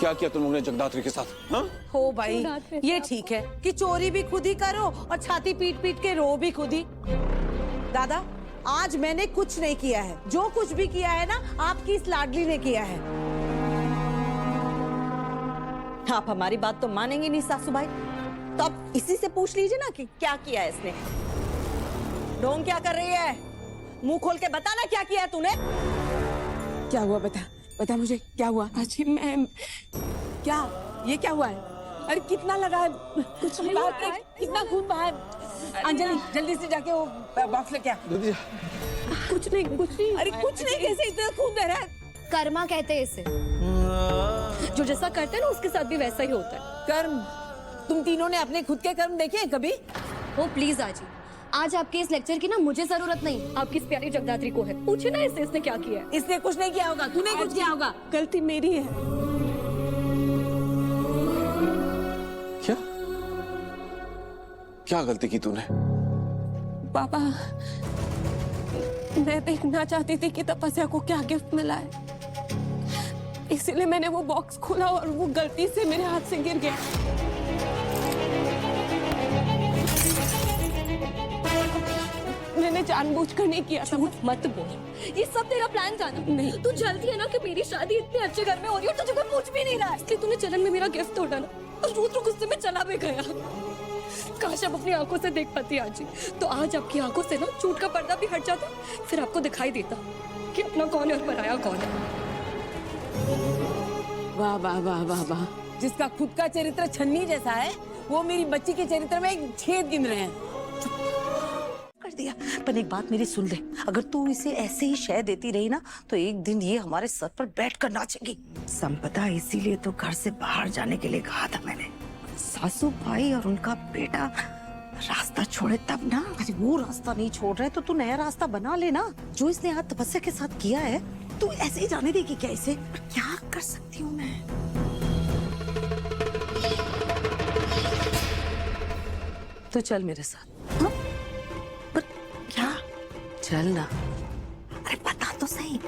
क्या किया तुम लोगों ने जगदात्री के साथ? हाँ? हो भाई, ये ठीक है कि चोरी भी खुद ही करो और छाती पीट पीट के रो भी खुद ही। दादा, आज मैंने कुछ नहीं किया है, जो कुछ भी किया है ना आपकी इस लाडली ने किया है। आप हमारी बात तो मानेंगे नहीं सासू भाई, तो आप इसी से पूछ लीजिए ना कि क्या किया है इसने। ढोंग क्या कर रही है? मुंह खोल के बता ना क्या किया है तूने। क्या हुआ? बता मुझे क्या हुआ? अजी मैम, क्या ये क्या हुआ है? अरे कितना लगा है? कुछ नहीं हुआ है। कितना खून बहा है? अंजलि जल्दी से जाके वो बॉक्स लेके आ। कुछ नहीं। अरे कुछ नहीं, कैसे इतना खून बह रहा है? कर्मा कहते हैं इसे। जो जैसा करते हैं ना उसके साथ भी वैसा ही होता है। कर्म? तुम तीनों ने अपने खुद के कर्म देखे हैं कभी? ओ प्लीज आजी, आज आपके इस लेक्चर की ना मुझे जरूरत नहीं, आपकी इस प्यारी जगदात्री को है। पूछे ना इसने क्या किया है। इसने कुछ नहीं किया होगा, तूने कुछ किया होगा। गलती मेरी है। क्या क्या गलती की तूने? पापा, मैं देखना चाहती थी कि तपस्या को क्या गिफ्ट मिला है, इसीलिए मैंने वो बॉक्स खोला और वो गलती से मेरे हाथ से गिर गया। मैंने जानबूझकर नहीं किया। झूठ मत बोल, ये सब तेरा प्लान था ना? नहीं। तू जल्दी है ना कि मेरी शादी इतने अच्छे घर में हो रही है और तुझे कोई पूछ भी नहीं रहा है, इसलिए तूने चरण में मेरा गिफ्ट तोड़ा ना और रुद्र गुस्से में चला भी गया। काश अब अपनी आंखों से देख पाती आजी, तो आज आपकी आंखों से ना झूठ का पर्दा भी हट जाता, फिर आपको दिखाई देता कि अपना कौन है और पराया कौन है। वाह वाह वाह वाह वाह, जिसका खुद का चरित्र छन्नी जैसा है वो मेरी बच्ची के चरित्र में एक छेद गिन रहे हैं। कर दिया, पर एक बात मेरी सुन ले, अगर तू इसे ऐसे ही शय देती रही ना तो एक दिन ये हमारे सर पर बैठ कर नाचेगी। संपदा इसीलिए तो घर से बाहर जाने के लिए कहा था मैंने। सासू भाई और उनका बेटा रास्ता छोड़े तब ना। अरे वो रास्ता नहीं छोड़ रहे तो तू नया रास्ता बना लेना। जो इसने आज तपस्या के साथ किया है तू ऐसे ही जाने देगी क्या इसे? क्या कर सकती हूँ मैं? तो चल मेरे साथ। हाँ? पर क्या? चल ना। अरे बता तो सही।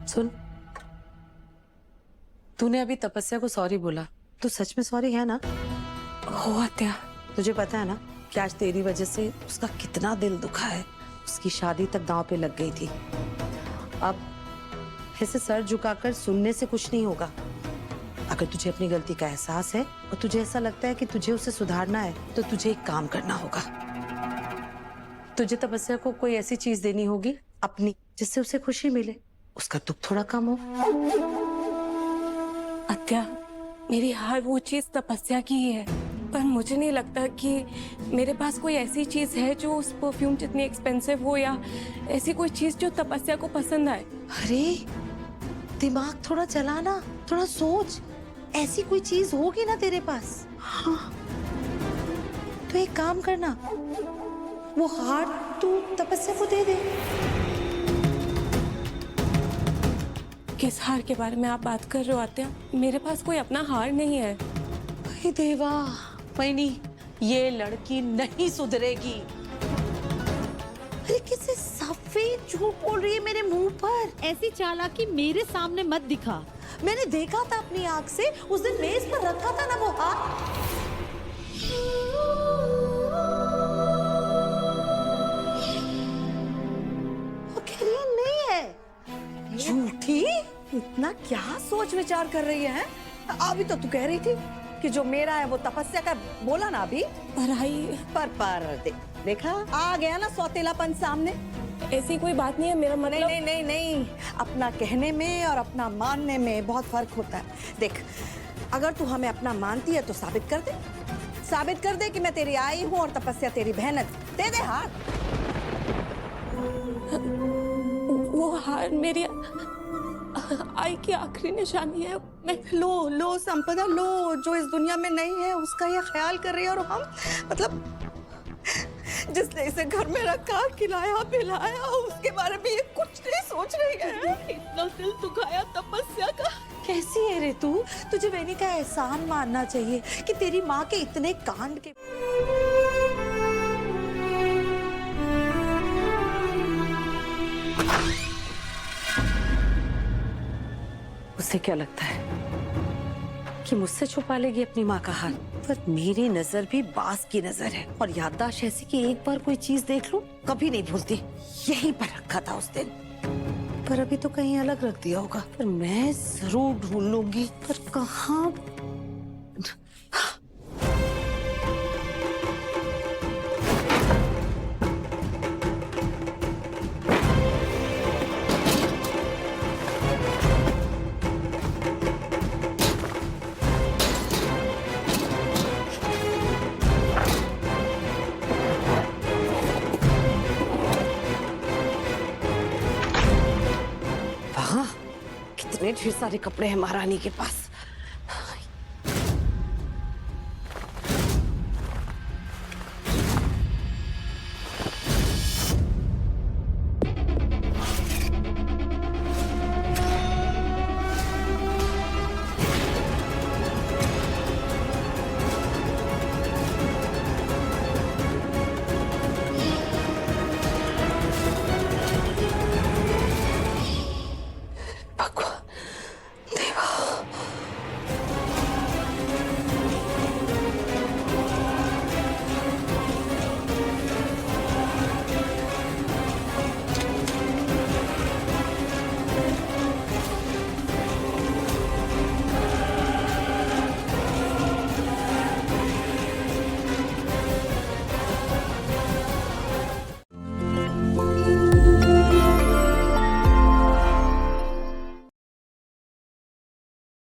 सुन, तूने अभी तपस्या को सॉरी बोला, तू सच में सॉरी है ना? हो आत्या, तुझे पता है ना कि आज तेरी वजह से उसका कितना दिल दुखा है। उसकी शादी तक दांव पे लग गई थी। अब ऐसे सर झुकाकर सुनने से कुछ नहीं होगा। अगर तुझे अपनी गलती का एहसास है और तुझे ऐसा लगता है कि तुझे उसे सुधारना है तो तुझे एक काम करना होगा। तुझे तपस्या को कोई ऐसी चीज देनी होगी अपनी, जिससे उसे खुशी मिले, उसका दुख थोड़ा कम हो। आत्या, मेरी हर वो चीज तपस्या की ही है, पर मुझे नहीं लगता कि मेरे पास कोई ऐसी चीज है जो उस परफ्यूम जितनी एक्सपेंसिव हो या ऐसी कोई चीज जो तपस्या को पसंद आए। अरे दिमाग थोड़ा चलाना, थोड़ा सोच, ऐसी कोई चीज होगी ना तेरे पास। हाँ, तो एक काम करना, वो हार तू तपस्या को दे दे। किस हार के बारे में आप बात कर रहे हो आत्या? मेरे पास कोई अपना हार नहीं है। हे देवा, मैनी ये लड़की नहीं सुधरेगी। अरे किसे सफेद झूठ बोल रही है मेरे मुंह पर। ऐसी चालाकी मेरे सामने मत दिखा। मैंने देखा था अपनी आंख से, उस दिन मेज पर रखा था ना वो हार। वो कह रही है नहीं है। झूठी? इतना क्या सोच विचार कर रही है? अभी तो तू कह रही थी कि जो मेरा है वो तपस्या का, बोला ना अभी। पढ़ाई पर देखा, आ गया ना सौतेलापन सामने। ऐसी कोई बात नहीं है, मेरा मतलब नहीं, अपना कहने में और अपना मानने में बहुत फर्क होता है। देख, अगर तू हमें अपना मानती है तो साबित कर दे कि मैं तेरी आई हूँ और तपस्या तेरी बहन है। दे दे हार। वो हार मेरी आई की आखिरी निशानी है। मैं लो संपदा लो, जो इस दुनिया में नहीं है उसका ये ख्याल कर रही है। और हम मतलब जिसने इसे घर में रखा, खिलाया पिलाया, उसके बारे में ये कुछ नहीं सोच रही है। इतना दिल दुखाया तपस्या का। कैसी है रे तू? तुझे मैंने का एहसान मानना चाहिए कि तेरी माँ के इतने कांड के उसे क्या लगता है कि मुझसे छुपा लेगी अपनी माँ का हाल? पर मेरी नजर भी बास की नजर है और याददाश्त ऐसी कि एक बार कोई चीज देख लूं कभी नहीं भूलती। यहीं पर रखा था उस दिन, पर अभी तो कहीं अलग रख दिया होगा। पर मैं जरूर ढूंढ लूंगी, पर कहाँ? वहाँ कितने ढेर सारे कपड़े हैं महारानी के पास।